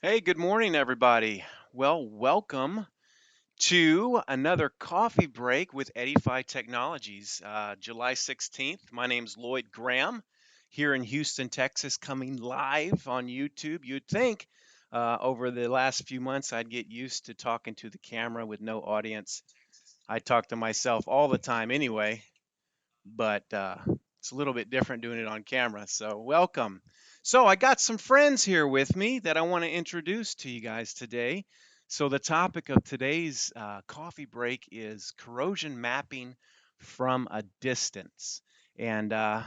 Hey, good morning, everybody. Well, welcome to another coffee break with Eddyfi Technologies, July 16th. My name's Lloyd Graham here in Houston, Texas, coming live on YouTube. You'd think over the last few months I'd get used to talking to the camera with no audience. I talk to myself all the time anyway, but it's a little bit different doing it on camera. So, welcome. So, I got some friends here with me that I want to introduce to you guys today. So, the topic of today's coffee break is corrosion mapping from a distance. And of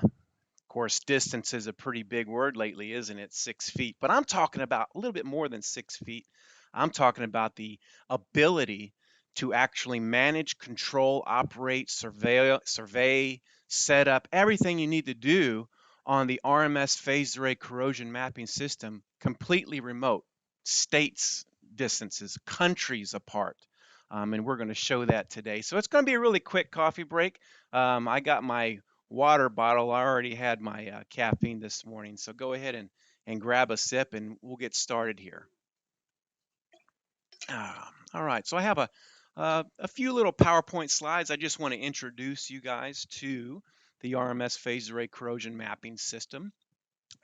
course, distance is a pretty big word lately, isn't it? 6 feet. But I'm talking about a little bit more than 6 feet. I'm talking about the ability to actually manage, control, operate, survey, set up everything you need to do on the RMS phased array corrosion mapping system completely remote, states distances, countries apart. And we're going to show that today. So it's going to be a really quick coffee break. I got my water bottle. I already had my caffeine this morning. So go ahead and grab a sip and we'll get started here. All right, so I have a few little PowerPoint slides. I just want to introduce you guys to the RMS phased array corrosion mapping system,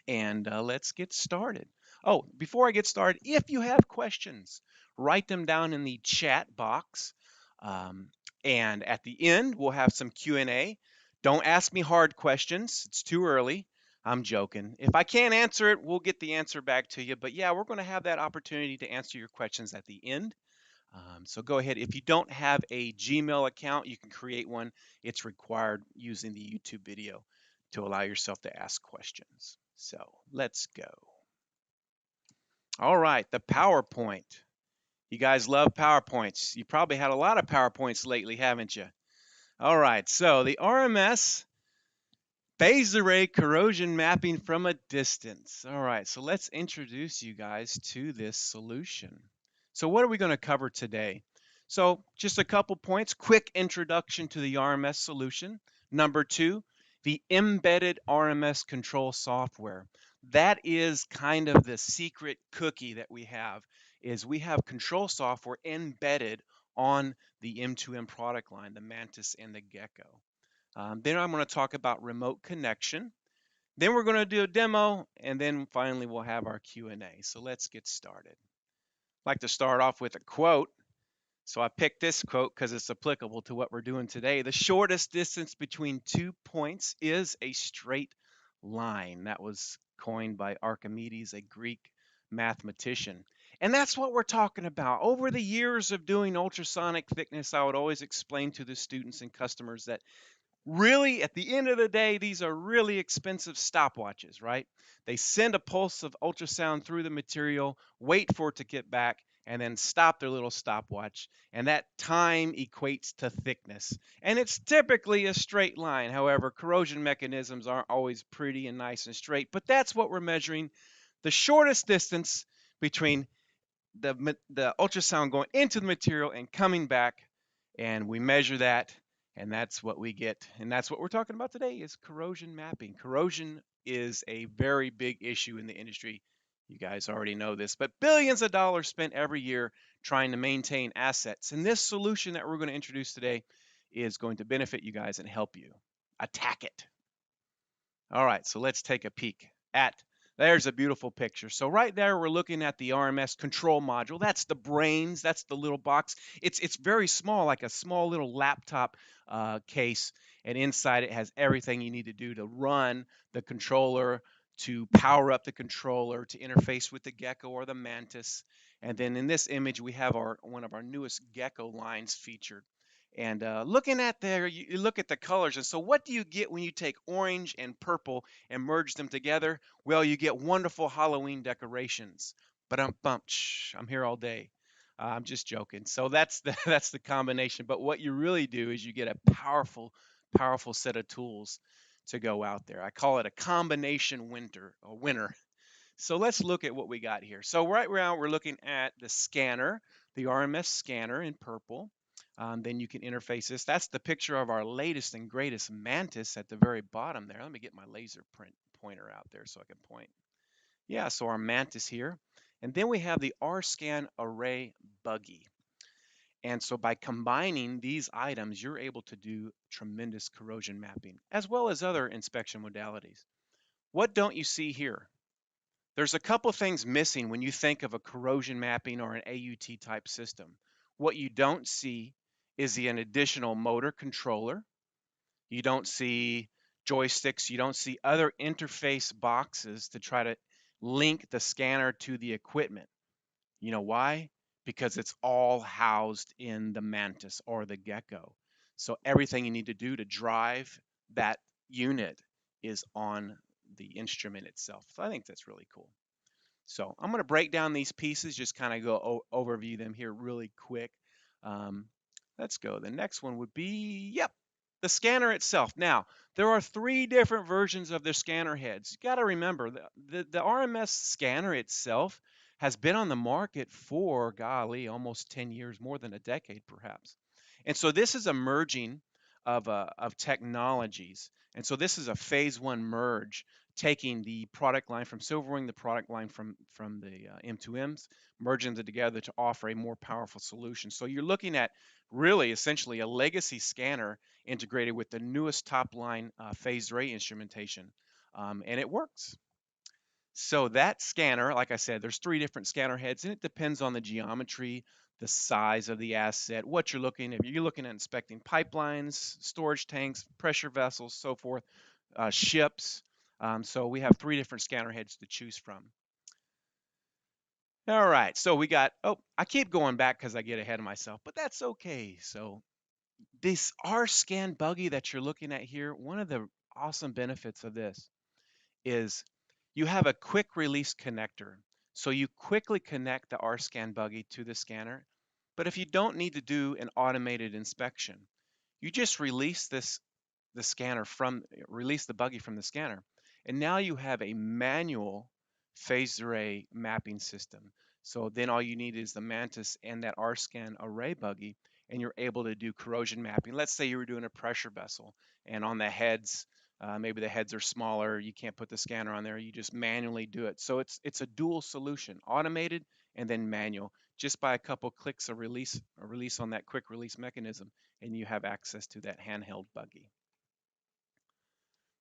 and let's get started. Oh, before I get started, if you have questions, write them down in the chat box, um, and at the end we'll have some Q&A. Don't ask me hard questions; it's too early. I'm joking. If I can't answer it, we'll get the answer back to you. But yeah, we're going to have that opportunity to answer your questions at the end. So go ahead. If you don't have a Gmail account, you can create one. It's required using the YouTube video to allow yourself to ask questions. So let's go. All right, the PowerPoint. You guys love PowerPoints. You probably had a lot of PowerPoints lately, haven't you? All right, so the RMS phased array corrosion mapping from a distance. All right, so let's introduce you guys to this solution. So what are we going to cover today? So just a couple points, quick introduction to the RMS solution. Number two, the embedded RMS control software. That is kind of the secret cookie that we have, is we have control software embedded on the M2M product line, the Mantis and the Gecko. Then I'm going to talk about remote connection. Then we're going to do a demo, and then finally we'll have our Q&A. So let's get started. I'd like to start off with a quote. So I picked this quote because it's applicable to what we're doing today. The shortest distance between 2 points is a straight line. That was coined by Archimedes, a Greek mathematician. And that's what we're talking about. Over the years of doing ultrasonic thickness, I would always explain to the students and customers that really, at the end of the day, these are really expensive stopwatches, right? They send a pulse of ultrasound through the material, wait for it to get back, and then stop their little stopwatch. And that time equates to thickness. And it's typically a straight line. However, corrosion mechanisms aren't always pretty and nice and straight, but that's what we're measuring. The shortest distance between the ultrasound going into the material and coming back, and we measure that, and that's what we get. And that's what we're talking about today is corrosion mapping. Corrosion is a very big issue in the industry. You guys already know this, but billions of dollars spent every year trying to maintain assets. And this solution that we're going to introduce today is going to benefit you guys and help you attack it. All right, so let's take a peek at, there's a beautiful picture. So right there, we're looking at the RMS control module. That's the brains, that's the little box. It's very small, like a small little laptop case, and inside it has everything you need to do to run the controller, to power up the controller, to interface with the Gecko or the Mantis. And then in this image, we have one of our newest Gecko lines featured. And looking at there, you look at the colors. And so what do you get when you take orange and purple and merge them together? Well, you get wonderful Halloween decorations. But I'm here all day. I'm just joking. So that's the that's the combination. But what you really do is you get a powerful set of tools to go out there. I call it a combination winner. So let's look at what we got here. So right now we're looking at the scanner, the RMS scanner in purple. Then you can interface this. That's the picture of our latest and greatest Mantis at the very bottom there. Let me get my laser print pointer out there so I can point. Yeah, so our Mantis here. And then we have the R-Scan Array Buggy. And so by combining these items, you're able to do tremendous corrosion mapping, as well as other inspection modalities. What don't you see here? There's a couple things missing when you think of a corrosion mapping or an AUT type system. What you don't see is an additional motor controller. You don't see joysticks. You don't see other interface boxes to try to link the scanner to the equipment. You know why? Because it's all housed in the Mantis or the Gecko. So everything you need to do to drive that unit is on the instrument itself. So I think that's really cool. So I'm going to break down these pieces, just kind of go overview them here really quick. Um, let's go. The next one would be, yep, the scanner itself. Now, there are 3 different versions of the scanner heads. You got to remember, the RMS scanner itself has been on the market for, golly, almost 10 years, more than a decade perhaps. And so this is a merging of technologies. And so this is a phase 1 merge, taking the product line from Silverwing, the product line from the M2Ms, merging them together to offer a more powerful solution. So you're looking at really essentially a legacy scanner integrated with the newest top line phased array instrumentation, and it works. So that scanner, like I said, there's 3 different scanner heads, and it depends on the geometry, the size of the asset, what you're looking. If you're looking at inspecting pipelines, storage tanks, pressure vessels, so forth, ships. So we have 3 different scanner heads to choose from. All right, so we got, oh, I keep going back because I get ahead of myself, but that's okay. So this R-Scan buggy that you're looking at here, one of the awesome benefits of this is you have a quick release connector. So you quickly connect the R-Scan buggy to the scanner. But if you don't need to do an automated inspection, you just release release the buggy from the scanner. And now you have a manual phased array mapping system. So then all you need is the Mantis and that R-Scan array buggy, and you're able to do corrosion mapping. Let's say you were doing a pressure vessel, and on the heads, maybe the heads are smaller, you can't put the scanner on there, you just manually do it. So it's a dual solution, automated and then manual. Just by a couple clicks of release on that quick release mechanism, and you have access to that handheld buggy.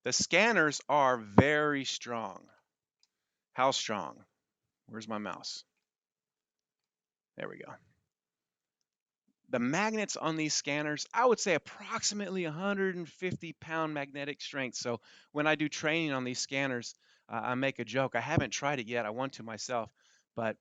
The scanners are very strong. How strong? Where's my mouse? There we go. The magnets on these scanners, I would say approximately 150-pound magnetic strength. So when I do training on these scanners, I make a joke. I haven't tried it yet. I want to myself, but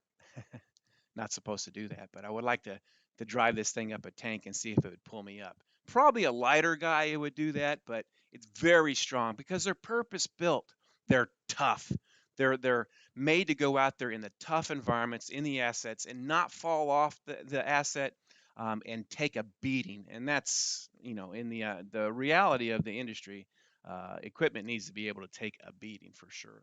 not supposed to do that. But I would like to drive this thing up a tank and see if it would pull me up. Probably a lighter guy would do that, but it's very strong because they're purpose built. They're tough. They're made to go out there in the tough environments, in the assets, and not fall off the asset, and take a beating. And that's, in the reality of the industry, equipment needs to be able to take a beating for sure.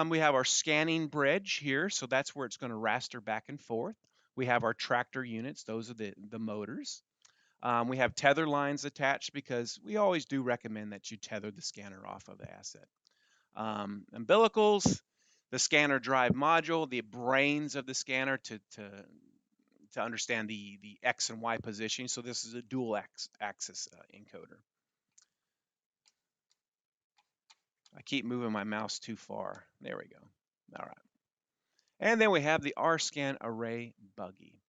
We have our scanning bridge here, so that's where it's going to raster back and forth. We have our tractor units, those are the motors. We have tether lines attached because we always do recommend that you tether the scanner off of the asset. Umbilicals, the scanner drive module, the brains of the scanner to understand the X and Y positioning. So this is a dual axis encoder. I keep moving my mouse too far. There we go. All right. And then we have the R-Scan array buggy.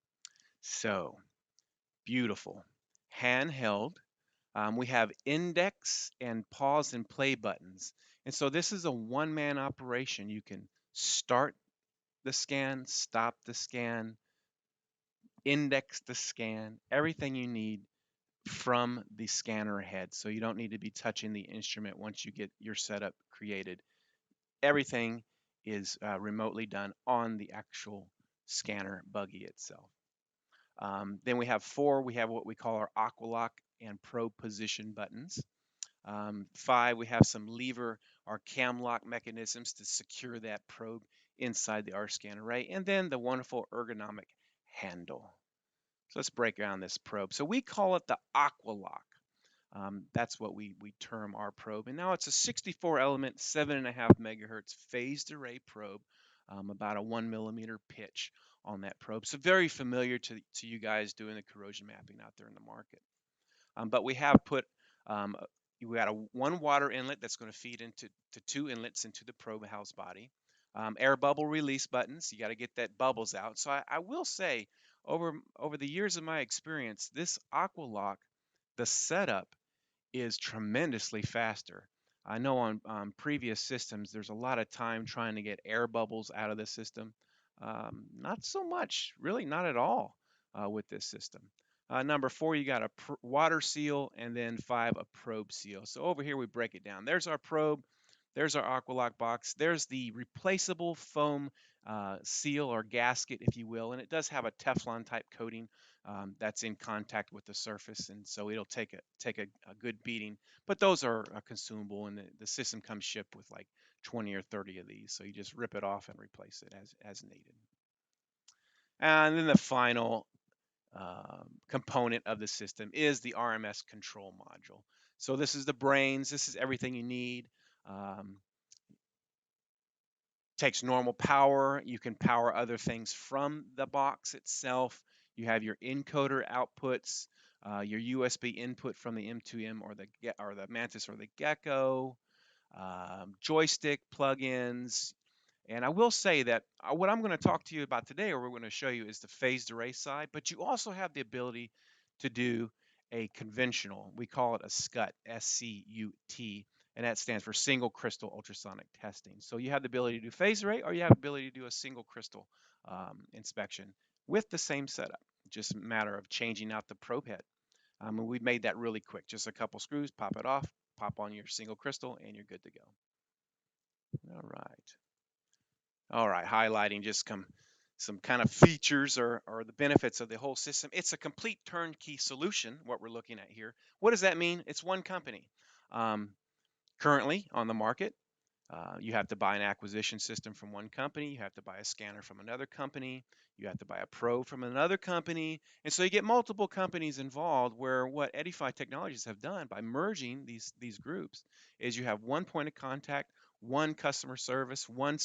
So beautiful, handheld. We have index and pause and play buttons. And so this is a one-man operation. You can start the scan, stop the scan, index the scan, everything you need from the scanner head. So you don't need to be touching the instrument once you get your setup created. Everything is remotely done on the actual scanner buggy itself. Then we have what we call our Aqualock and probe position buttons. 5, we have some lever or cam lock mechanisms to secure that probe inside the R-Scan array, and then the wonderful ergonomic handle. So let's break down this probe. So we call it the Aqualock. That's what we term our probe. And now it's a 64 element, 7.5 megahertz phased array probe. about a 1 millimeter pitch on that probe. So very familiar to you guys doing the corrosion mapping out there in the market. But we have put we got one water inlet that's going to feed into two inlets into the probe house body. Air bubble release buttons. You got to get that bubbles out. So I will say, over the years of my experience, this Aqualock, the setup is tremendously faster. I know on previous systems, there's a lot of time trying to get air bubbles out of the system. Not so much, really not at all with this system. Number 4, you got a water seal, and then 5, a probe seal. So over here, we break it down. There's our probe. There's our Aqualock box. There's the replaceable foam seal or gasket, if you will, and it does have a Teflon type coating that's in contact with the surface, and so it'll take a good beating. But those are consumable, and the system comes shipped with like 20 or 30 of these, so you just rip it off and replace it as needed. And then the final component of the system is the RMS Control Module. So this is the brains. This is everything you need. Takes normal power. You can power other things from the box itself. You have your encoder outputs, your USB input from the M2M or the Mantis or the Gecko, joystick plugins. And I will say that what I'm going to talk to you about today, or we're going to show you, is the phased array side, but you also have the ability to do a conventional. We call it a SCUT, S-C-U-T, and that stands for single crystal ultrasonic testing. So you have the ability to do phased array, or you have the ability to do a single crystal inspection with the same setup. Just a matter of changing out the probe head. And we made that really quick. Just a couple screws, pop it off, pop on your single crystal, and you're good to go. All right. All right, highlighting just some kind of features or the benefits of the whole system. It's a complete turnkey solution, what we're looking at here. What does that mean? It's one company. Currently on the market, you have to buy an acquisition system from one company. You have to buy a scanner from another company. You have to buy a probe from another company. And so you get multiple companies involved, where what Eddyfi Technologies have done by merging these groups is you have one point of contact, one customer service, one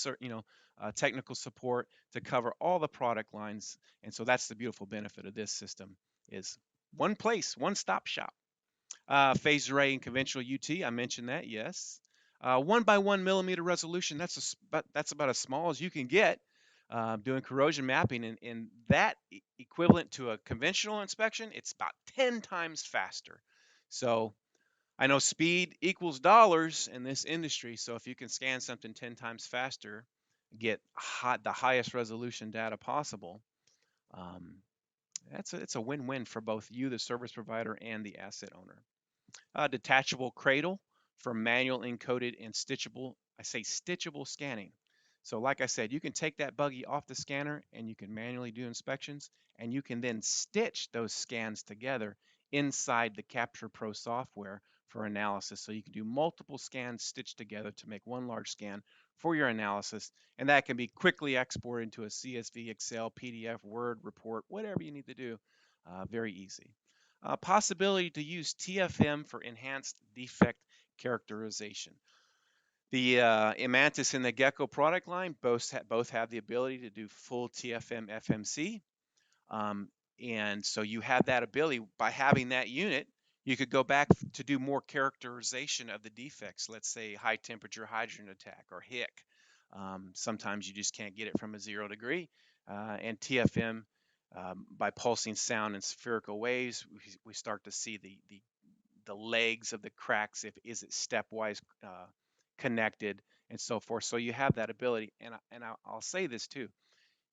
technical support to cover all the product lines. And so that's the beautiful benefit of this system, is one place, one stop shop. Phased array and conventional UT, I mentioned that, yes. 1 by 1 millimeter resolution, that's about as small as you can get doing corrosion mapping, and that equivalent to a conventional inspection, it's about 10 times faster. So I know speed equals dollars in this industry, so if you can scan something 10 times faster, get the highest resolution data possible, it's a win-win for both you, the service provider, and the asset owner. Detachable cradle for manual encoded and stitchable, I say stitchable scanning. So like I said, you can take that buggy off the scanner and you can manually do inspections, and you can then stitch those scans together inside the Capture Pro software for analysis. So you can do multiple scans stitched together to make one large scan for your analysis, and that can be quickly exported into a CSV, Excel, PDF, Word, report, whatever you need to do. Very easy. Possibility to use TFM for enhanced defect characterization. The Mantis and the Gecko product line both have the ability to do full TFM FMC. And so you have that ability. By having that unit, you could go back to do more characterization of the defects. Let's say high temperature hydrogen attack or HIC. Sometimes you just can't get it from a 0 degree. And TFM, by pulsing sound in spherical waves, we start to see the legs of the cracks. Is it stepwise connected and so forth. So you have that ability. And I'll say this too.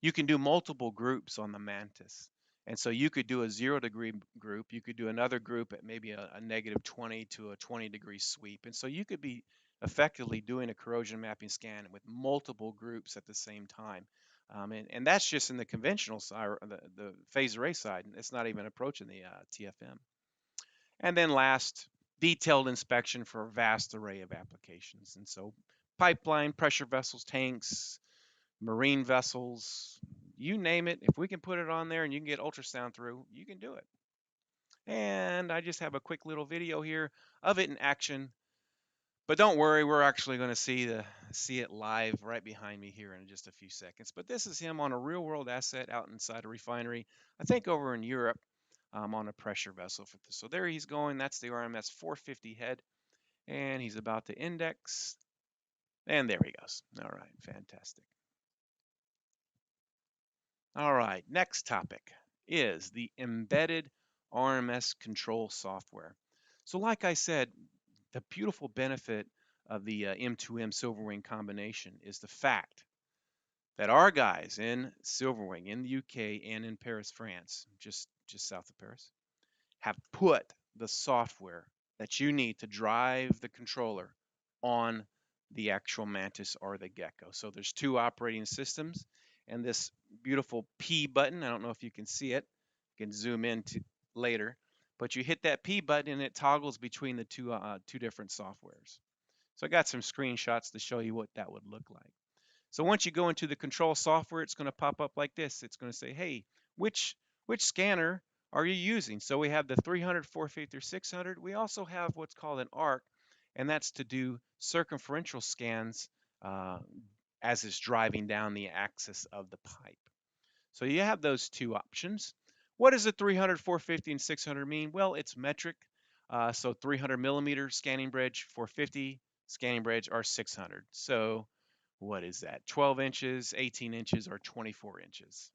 You can do multiple groups on the Mantis. And so you could do a 0 degree group. You could do another group at maybe a negative 20 to a 20 degree sweep. And so you could be effectively doing a corrosion mapping scan with multiple groups at the same time. And that's just in the conventional side, or the phased array side. It's not even approaching the TFM. And then last, detailed inspection for a vast array of applications. And so pipeline, pressure vessels, tanks, marine vessels, you name it. If we can put it on there and you can get ultrasound through, you can do it. And I just have a quick little video here of it in action. But don't worry, we're actually going to see it live right behind me here in just a few seconds. But this is him on a real world asset out inside a refinery, I think over in Europe, on a pressure vessel for this. So there he's going. That's the RMS 450 head, and he's about to index, and there he goes. All right, fantastic. All right, next topic is the embedded RMS control software. So like I said, the beautiful benefit of the M2M Silverwing combination is the fact that our guys in Silverwing in the UK and in Paris, France, just south of Paris, have put the software that you need to drive the controller on the actual Mantis or the Gecko. So there's two operating systems and this beautiful P button. I don't know if you can see it. You can zoom in to later, but you hit that P button and it toggles between the two different softwares. So I got some screenshots to show you what that would look like. So once you go into the control software, it's going to pop up like this. It's going to say, hey, which scanner are you using? So we have the 300, 450, or 600. We also have what's called an ARC, and that's to do circumferential scans uh, as it's driving down the axis of the pipe. So you have those two options. What does the 300, 450, and 600 mean? Well, it's metric. So 300 millimeter scanning bridge, 450 scanning bridge, or 600. So what is that? 12 inches, 18 inches, or 24 inches?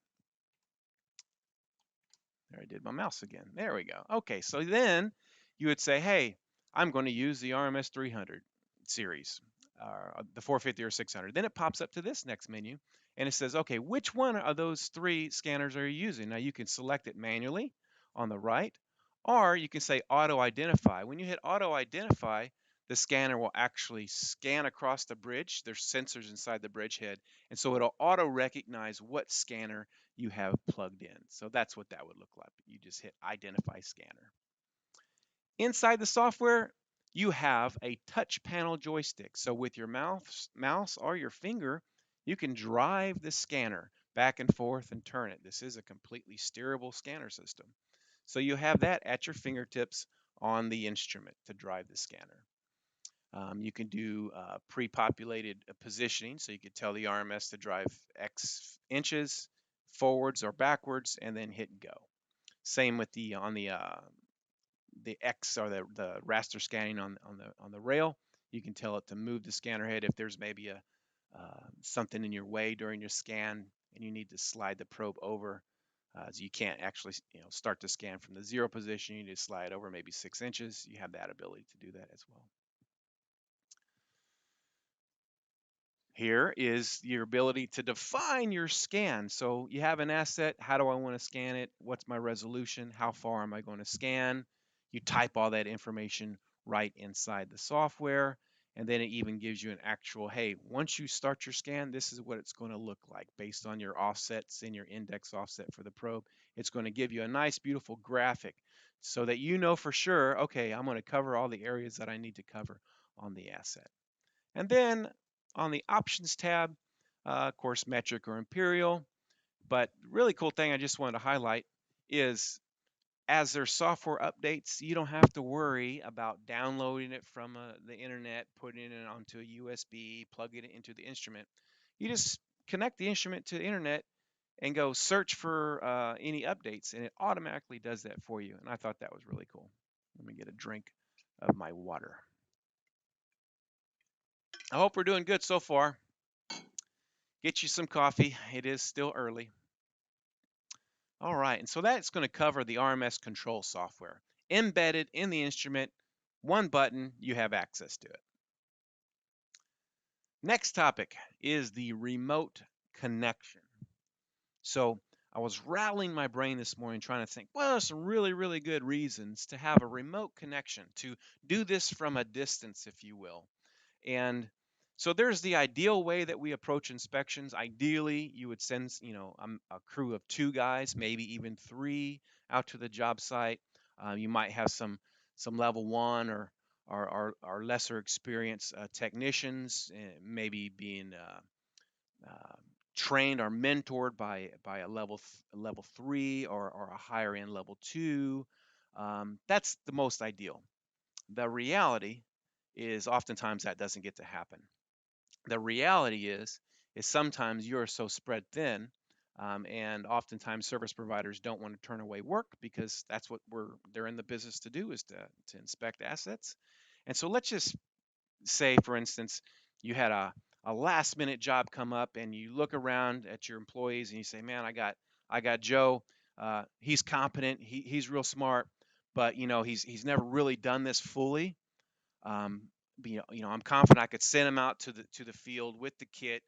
There, I did my mouse again. There we go. Okay, so then you would say, hey, I'm going to use the RMS 300 series, the 450 or 600. Then it pops up to this next menu, and it says, okay, which one of those three scanners are you using? Now you can select it manually on the right, or you can say auto identify. When you hit auto identify, the scanner will actually scan across the bridge. There's sensors inside the bridge head, and so it'll auto recognize what scanner you have plugged in. So that's what that would look like. You just hit identify scanner. Inside the software, you have a touch panel joystick. So with your mouse or your finger, you can drive the scanner back and forth and turn it. This is a completely steerable scanner system. So you have that at your fingertips on the instrument to drive the scanner. You can do pre-populated positioning, so you could tell the RMS to drive X inches forwards or backwards, and then hit go. Same with the on the X or the raster scanning on the rail. You can tell it to move the scanner head if there's maybe a something in your way during your scan, and you need to slide the probe over. So you can't actually start to scan from the 0 position. You need to slide over maybe 6 inches. You have that ability to do that as well. Here is your ability to define your scan. So you have an asset. How do I want to scan it? What's my resolution? How far am I going to scan? You type all that information right inside the software. And then it even gives you an actual, hey, once you start your scan, this is what it's going to look like based on your offsets and your index offset for the probe. It's going to give you a nice, beautiful graphic so that you know for sure, okay, I'm going to cover all the areas that I need to cover on the asset. And then on the options tab, of course, metric or imperial. But really cool thing I just wanted to highlight is as their software updates, you don't have to worry about downloading it from the internet, putting it onto a USB, plugging it into the instrument. You just connect the instrument to the internet and go search for any updates, and it automatically does that for you. And I thought that was really cool. Let me get a drink of my water. I hope we're doing good so far. Get you some coffee. It is still early. All right, and so that's going to cover the RMS control software. Embedded in the instrument, one button, you have access to it. Next topic is the remote connection. So I was rattling my brain this morning trying to think, well, there's some really, really good reasons to have a remote connection, to do this from a distance, if you will. And so there's the ideal way that we approach inspections. Ideally, you would send, a crew of 2 guys, maybe even 3, out to the job site. You might have some level 1 or lesser experienced technicians, maybe being trained or mentored by a level 3 or a higher end level 2. That's the most ideal. The reality is oftentimes that doesn't get to happen. The reality is sometimes you're so spread thin, and oftentimes service providers don't want to turn away work because that's what they're in the business to do, is to inspect assets. And so let's just say, for instance, you had a last minute job come up, and you look around at your employees and you say, man, I got Joe. He's competent. He's real smart, but he's never really done this fully. um, I'm confident I could send him out to the field with the kit.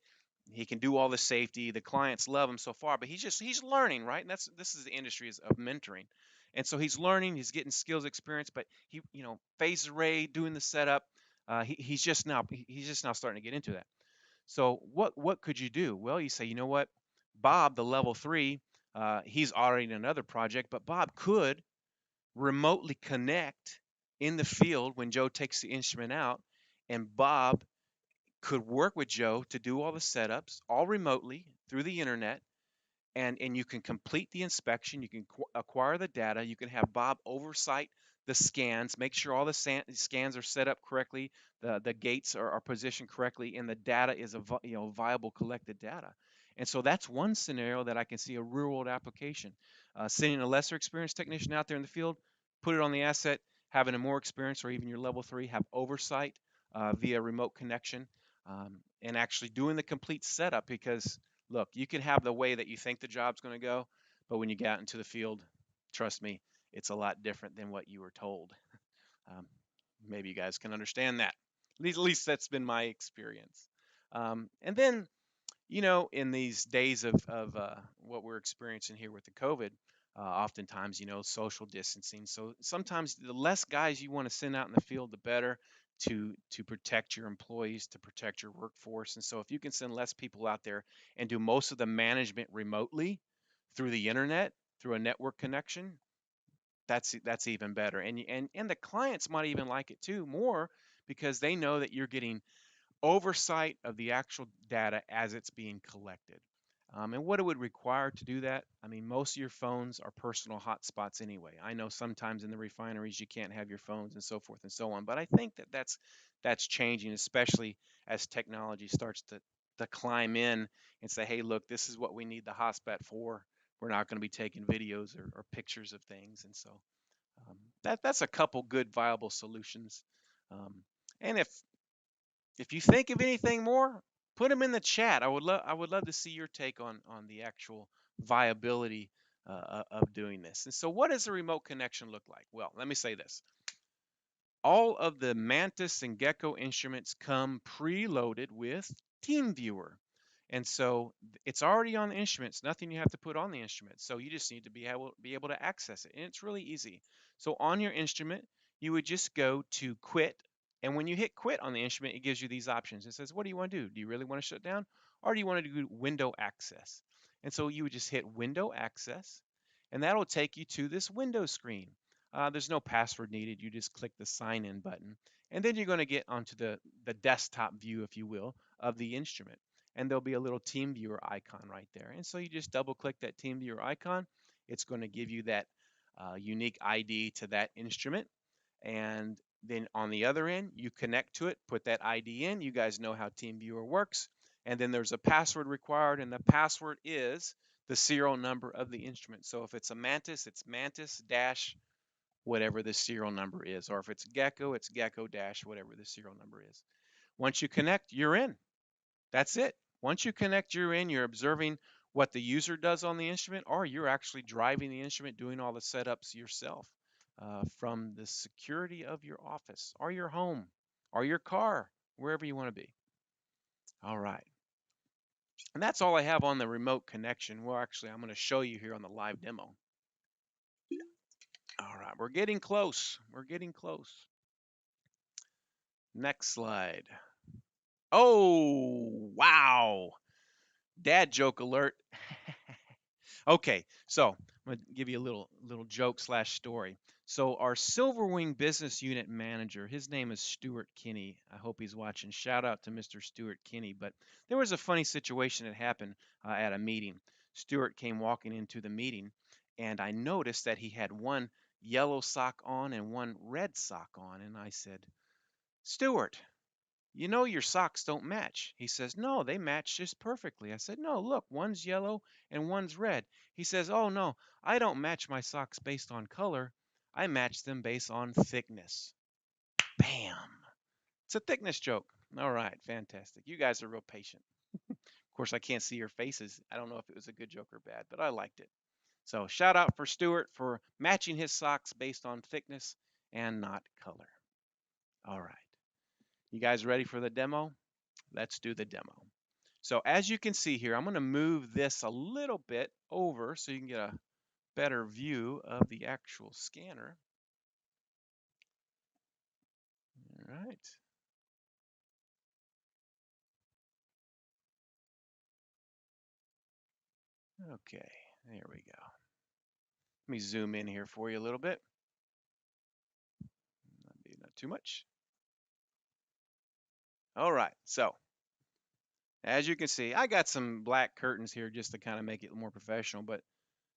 He can do all the safety. The clients love him so far, but he's learning, right? And this is the industry of mentoring. And so he's learning, he's getting skills experience, but phase array, doing the setup, he's just now starting to get into that. So what could you do? Well, you say, you know what, Bob, the level three, he's already in another project, but Bob could remotely connect in the field when Joe takes the instrument out, and Bob could work with Joe to do all the setups all remotely through the internet, and you can complete the inspection, you can acquire the data, you can have Bob oversight the scans, make sure all the scans are set up correctly, the gates are positioned correctly, and the data is viable collected data. And so that's one scenario that I can see a real world application. Sending a lesser experienced technician out there in the field, put it on the asset, having a more experienced or even your level three have oversight via remote connection, and actually doing the complete setup. Because look, you can have the way that you think the job's going to go, but when you get out into the field, trust me, it's a lot different than what you were told. Um, Maybe you guys can understand that. At least that's been my experience. And then, in these days of what we're experiencing here with the COVID, oftentimes, social distancing. So sometimes the less guys you want to send out in the field, the better, to protect your employees, to protect your workforce. And so if you can send less people out there and do most of the management remotely through the internet, through a network connection, that's even better. And the clients might even like it too more, because they know that you're getting oversight of the actual data as it's being collected. And what it would require to do that, I mean, most of your phones are personal hotspots anyway. I know sometimes in the refineries you can't have your phones and so forth and so on, but I think that that's changing, especially as technology starts to climb in and say, hey, look, this is what we need the hotspot for. We're not going to be taking videos or pictures of things. And so that's a couple good viable solutions. Um, and if you think of anything more, put them in the chat. I would love to see your take on the actual viability of doing this. And so, what does a remote connection look like? Well, let me say this: all of the Mantis and Gecko instruments come preloaded with TeamViewer. And so it's already on the instruments, nothing you have to put on the instrument. So you just need to be able to access it. And it's really easy. So on your instrument, you would just go to quit. And when you hit quit on the instrument, it gives you these options. It says, what do you want to do? Do you really want to shut down? Or do you want to do window access? And so you would just hit window access, and that'll take you to this window screen. There's no password needed. You just click the sign in button. And then you're going to get onto the desktop view, if you will, of the instrument. And there'll be a little team viewer icon right there. And so you just double click that team viewer icon. It's going to give you that unique ID to that instrument. And then on the other end, you connect to it, put that ID in. You guys know how TeamViewer works. And then there's a password required, and the password is the serial number of the instrument. So if it's a Mantis, it's Mantis dash whatever the serial number is. Or if it's Gecko, it's Gecko dash whatever the serial number is. Once you connect, you're in. That's it. Once you connect, you're in. You're observing what the user does on the instrument, or you're actually driving the instrument, doing all the setups yourself from the security of your office or your home or your car, wherever you want to be. All right. And that's all I have on the remote connection. Well, actually, I'm going to show you here on the live demo. All right, we're getting close. We're getting close. Next slide. Oh, wow. Dad joke alert. Okay, so I'm gonna give you a little joke slash story. So our Silverwing business unit manager, his name is Stuart Kinney. I hope he's watching. Shout out to Mr. Stuart Kinney. But there was a funny situation that happened at a meeting. Stuart came walking into the meeting, and I noticed that he had one yellow sock on and one red sock on. And I said, Stuart, you know your socks don't match. He says, no, they match just perfectly. I said, no, look, one's yellow and one's red. He says, oh, no, I don't match my socks based on color. I match them based on thickness. Bam. It's a thickness joke. All right, fantastic. You guys are real patient. Of course, I can't see your faces. I don't know if it was a good joke or bad, but I liked it. So shout out for Stuart for matching his socks based on thickness and not color. All right. You guys ready for the demo? Let's do the demo. So as you can see here, I'm going to move this a little bit over so you can get a better view of the actual scanner. All right. Okay, there we go. Let me zoom in here for you a little bit. Not too much. All right, so as you can see, I got some black curtains here just to kind of make it more professional, but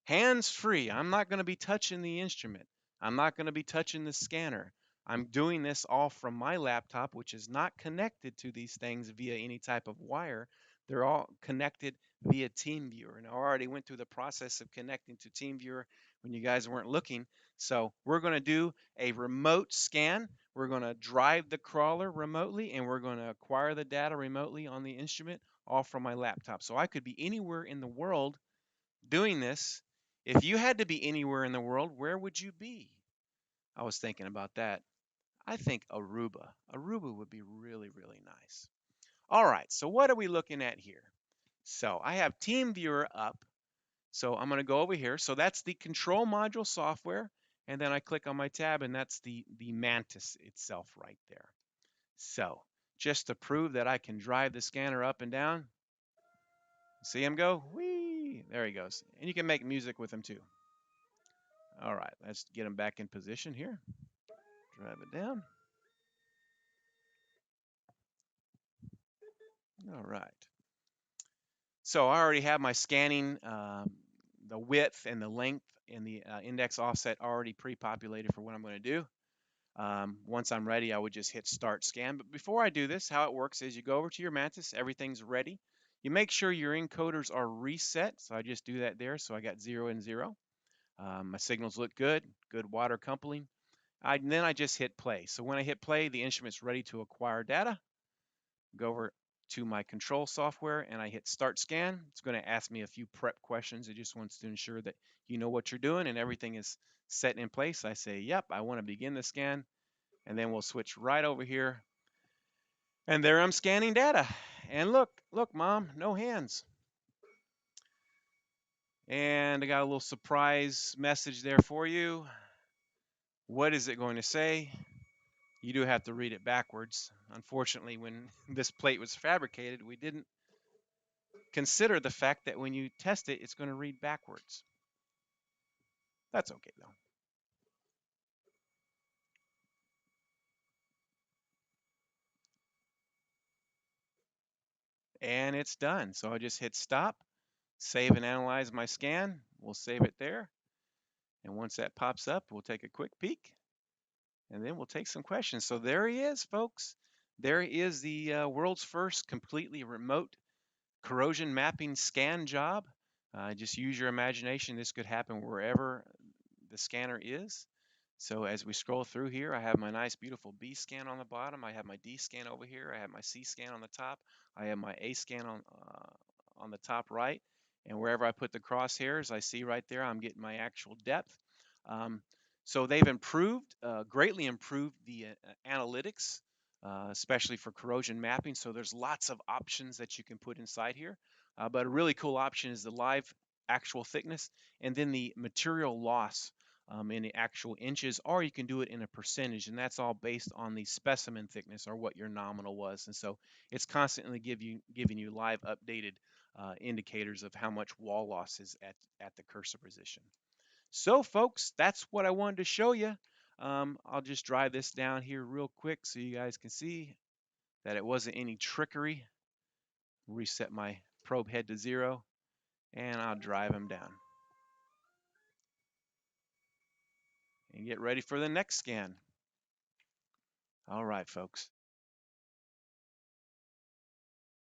hands free. I'm not going to be touching the instrument. I'm not going to be touching the scanner. I'm doing this all from my laptop, which is not connected to these things via any type of wire. They're all connected via TeamViewer. And I already went through the process of connecting to TeamViewer when you guys weren't looking. So we're going to do a remote scan. We're going to drive the crawler remotely, and we're going to acquire the data remotely on the instrument, all from my laptop. So I could be anywhere in the world doing this. If you had to be anywhere in the world, where would you be? I was thinking about that. I think Aruba. Aruba would be really, really nice. All right, so what are we looking at here? So I have TeamViewer up. So I'm going to go over here. So that's the control module software. And then I click on my tab, and that's the Mantis itself right there. So just to prove that I can drive the scanner up and down, see him go? Whee! There he goes. And you can make music with him too. All right, let's get him back in position here. Drive it down. All right. So I already have my scanning, the width and the length and the index offset already pre-populated for what I'm going to do. Once I'm ready, I would just hit Start Scan. But before I do this, how it works is you go over to your Mantis, everything's ready. You make sure your encoders are reset. So I just do that there. So I got 0 and 0. My signals look good, good water coupling. Then I just hit play. So when I hit play, the instrument's ready to acquire data. Go over to my control software and I hit start scan. It's going to ask me a few prep questions. It just wants to ensure that you know what you're doing and everything is set in place. I say, yep, I want to begin the scan. And then we'll switch right over here. And there I'm scanning data. And look, Mom, no hands. And I got a little surprise message there for you. What is it going to say? You do have to read it backwards. Unfortunately, when this plate was fabricated, we didn't consider the fact that when you test it, it's going to read backwards. That's okay, though. And it's done. So I just hit stop, save and analyze my scan. We'll save it there. And once that pops up, we'll take a quick peek. And then we'll take some questions. So there he is, folks. There is the world's first completely remote corrosion mapping scan job. Just use your imagination. This could happen wherever the scanner is. So as we scroll through here, I have my nice, beautiful B scan on the bottom. I have my D scan over here. I have my C scan on the top. I have my A scan on the top right. And wherever I put the crosshairs, I see right there, I'm getting my actual depth. So they've improved, greatly improved the analytics, especially for corrosion mapping. So there's lots of options that you can put inside here. But a really cool option is the live actual thickness and then the material loss in the actual inches, or you can do it in a percentage, and that's all based on the specimen thickness or what your nominal was. And so it's constantly giving you live updated indicators of how much wall loss is at the cursor position. So folks, that's what I wanted to show you. I'll just drive this down here real quick so you guys can see that it wasn't any trickery. Reset my probe head to 0, and I'll drive them down. And get ready for the next scan. All right, folks.